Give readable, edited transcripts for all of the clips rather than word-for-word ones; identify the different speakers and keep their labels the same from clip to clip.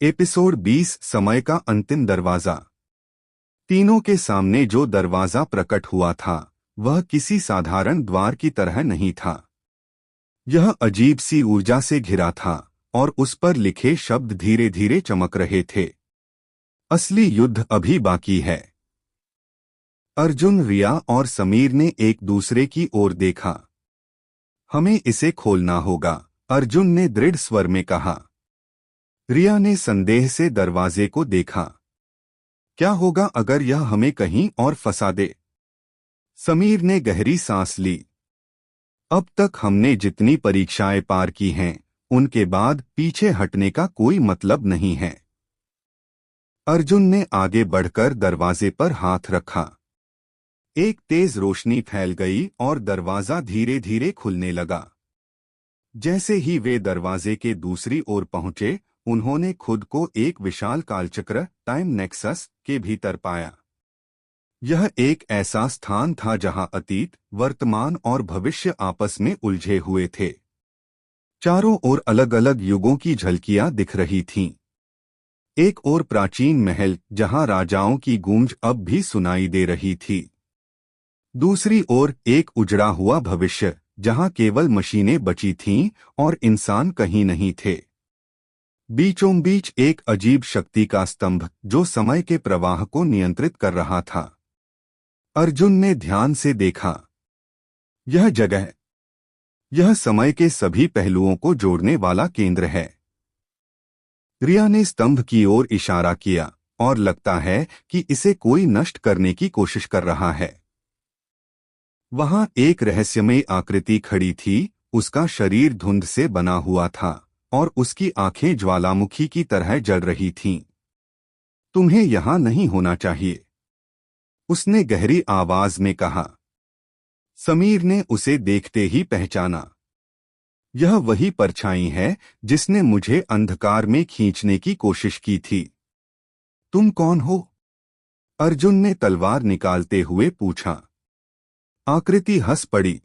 Speaker 1: Episode 20 समय का अंतिम दरवाजा। तीनों के सामने जो दरवाजा प्रकट हुआ था वह किसी साधारण द्वार की तरह नहीं था। यह अजीब सी ऊर्जा से घिरा था और उस पर लिखे शब्द धीरे धीरे चमक रहे थे। असली युद्ध अभी बाकी है। अर्जुन, रिया और समीर ने एक दूसरे की ओर देखा। हमें इसे खोलना होगा, अर्जुन ने दृढ़ स्वर में कहा। रिया ने संदेह से दरवाजे को देखा। क्या होगा अगर यह हमें कहीं और फंसा दे? समीर ने गहरी सांस ली। अब तक हमने जितनी परीक्षाएं पार की हैं, उनके बाद पीछे हटने का कोई मतलब नहीं है। अर्जुन ने आगे बढ़कर दरवाजे पर हाथ रखा। एक तेज रोशनी फैल गई और दरवाजा धीरे धीरे खुलने लगा। जैसे ही वे दरवाजे के दूसरी ओर पहुंचे, उन्होंने खुद को एक विशाल कालचक्र टाइम नेक्सस के भीतर पाया। यह एक ऐसा स्थान था जहां अतीत, वर्तमान और भविष्य आपस में उलझे हुए थे। चारों ओर अलग अलग युगों की झलकियां दिख रही थीं। एक ओर प्राचीन महल जहां राजाओं की गूंज अब भी सुनाई दे रही थी। दूसरी ओर एक उजड़ा हुआ भविष्य जहां केवल मशीनें बची थीं और इंसान कहीं नहीं थे। बीचों बीच एक अजीब शक्ति का स्तंभ जो समय के प्रवाह को नियंत्रित कर रहा था। अर्जुन ने ध्यान से देखा। यह जगह, यह समय के सभी पहलुओं को जोड़ने वाला केंद्र है। रिया ने स्तंभ की ओर इशारा किया, और लगता है कि इसे कोई नष्ट करने की कोशिश कर रहा है। वहां एक रहस्यमय आकृति खड़ी थी। उसका शरीर धुंध से बना हुआ था और उसकी आंखें ज्वालामुखी की तरह जल रही थीं। तुम्हें यहां नहीं होना चाहिए, उसने गहरी आवाज में कहा। समीर ने उसे देखते ही पहचाना। यह वही परछाई है जिसने मुझे अंधकार में खींचने की कोशिश की थी। तुम कौन हो? अर्जुन ने तलवार निकालते हुए पूछा। आकृति हंस पड़ी।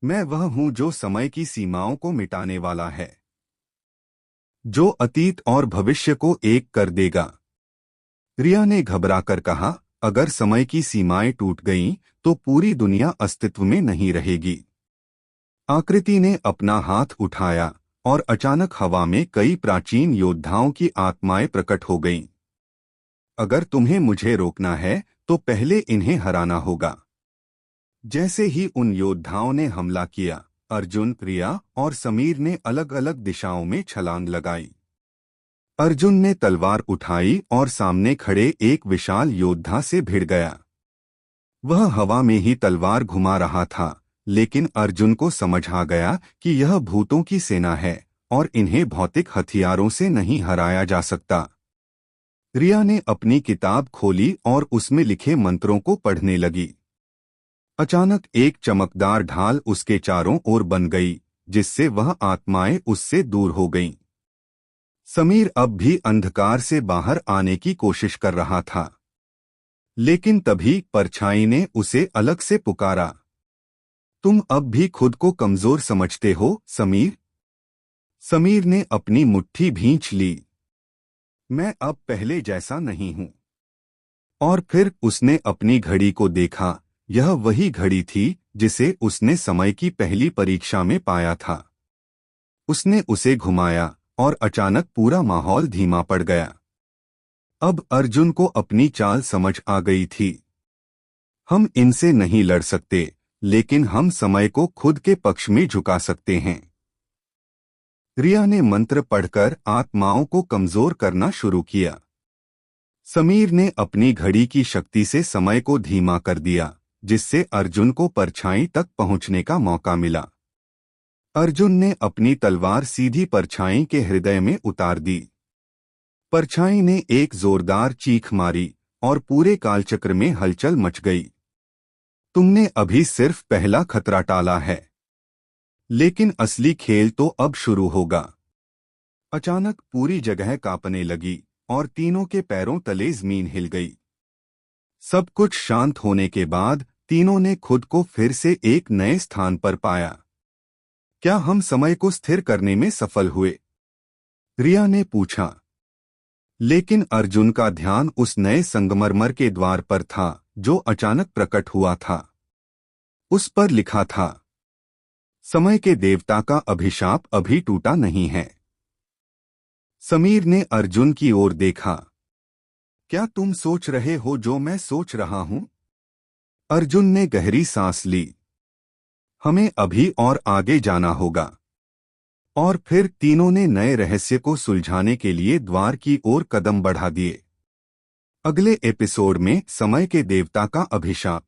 Speaker 1: मैं वह हूं जो समय की सीमाओं को मिटाने वाला है, जो अतीत और भविष्य को एक कर देगा। रिया ने घबराकर कहा, अगर समय की सीमाएं टूट गईं, तो पूरी दुनिया अस्तित्व में नहीं रहेगी। आकृति ने अपना हाथ उठाया और अचानक हवा में कई प्राचीन योद्धाओं की आत्माएं प्रकट हो गईं। अगर तुम्हें मुझे रोकना है, तो पहले इन्हें हराना होगा। जैसे ही उन योद्धाओं ने हमला किया, अर्जुन, रिया और समीर ने अलग अलग दिशाओं में छलांग लगाई। अर्जुन ने तलवार उठाई और सामने खड़े एक विशाल योद्धा से भिड़ गया। वह हवा में ही तलवार घुमा रहा था, लेकिन अर्जुन को समझ आ गया कि यह भूतों की सेना है और इन्हें भौतिक हथियारों से नहीं हराया जा सकता। रिया ने अपनी किताब खोली और उसमें लिखे मंत्रों को पढ़ने लगी। अचानक एक चमकदार ढाल उसके चारों ओर बन गई, जिससे वह आत्माएं उससे दूर हो गईं। समीर अब भी अंधकार से बाहर आने की कोशिश कर रहा था, लेकिन तभी परछाई ने उसे अलग से पुकारा। तुम अब भी खुद को कमजोर समझते हो, समीर? समीर ने अपनी मुट्ठी भींच ली। मैं अब पहले जैसा नहीं हूं। और फिर उसने अपनी घड़ी को देखा। यह वही घड़ी थी जिसे उसने समय की पहली परीक्षा में पाया था। उसने उसे घुमाया और अचानक पूरा माहौल धीमा पड़ गया। अब अर्जुन को अपनी चाल समझ आ गई थी। हम इनसे नहीं लड़ सकते, लेकिन हम समय को खुद के पक्ष में झुका सकते हैं। रिया ने मंत्र पढ़कर आत्माओं को कमजोर करना शुरू किया। समीर ने अपनी घड़ी की शक्ति से समय को धीमा कर दिया, जिससे अर्जुन को परछाई तक पहुंचने का मौका मिला। अर्जुन ने अपनी तलवार सीधी परछाई के हृदय में उतार दी। परछाई ने एक जोरदार चीख मारी और पूरे कालचक्र में हलचल मच गई। तुमने अभी सिर्फ पहला खतरा टाला है, लेकिन असली खेल तो अब शुरू होगा। अचानक पूरी जगह कांपने लगी और तीनों के पैरों तले जमीन हिल गई। सब कुछ शांत होने के बाद तीनों ने खुद को फिर से एक नए स्थान पर पाया। क्या हम समय को स्थिर करने में सफल हुए? रिया ने पूछा। लेकिन अर्जुन का ध्यान उस नए संगमरमर के द्वार पर था जो अचानक प्रकट हुआ था। उस पर लिखा था, समय के देवता का अभिशाप अभी टूटा नहीं है। समीर ने अर्जुन की ओर देखा। क्या तुम सोच रहे हो जो मैं सोच रहा हूं? अर्जुन ने गहरी सांस ली। हमें अभी और आगे जाना होगा। और फिर तीनों ने नए रहस्य को सुलझाने के लिए द्वार की ओर कदम बढ़ा दिए। अगले एपिसोड में समय के देवता का अभिशाप।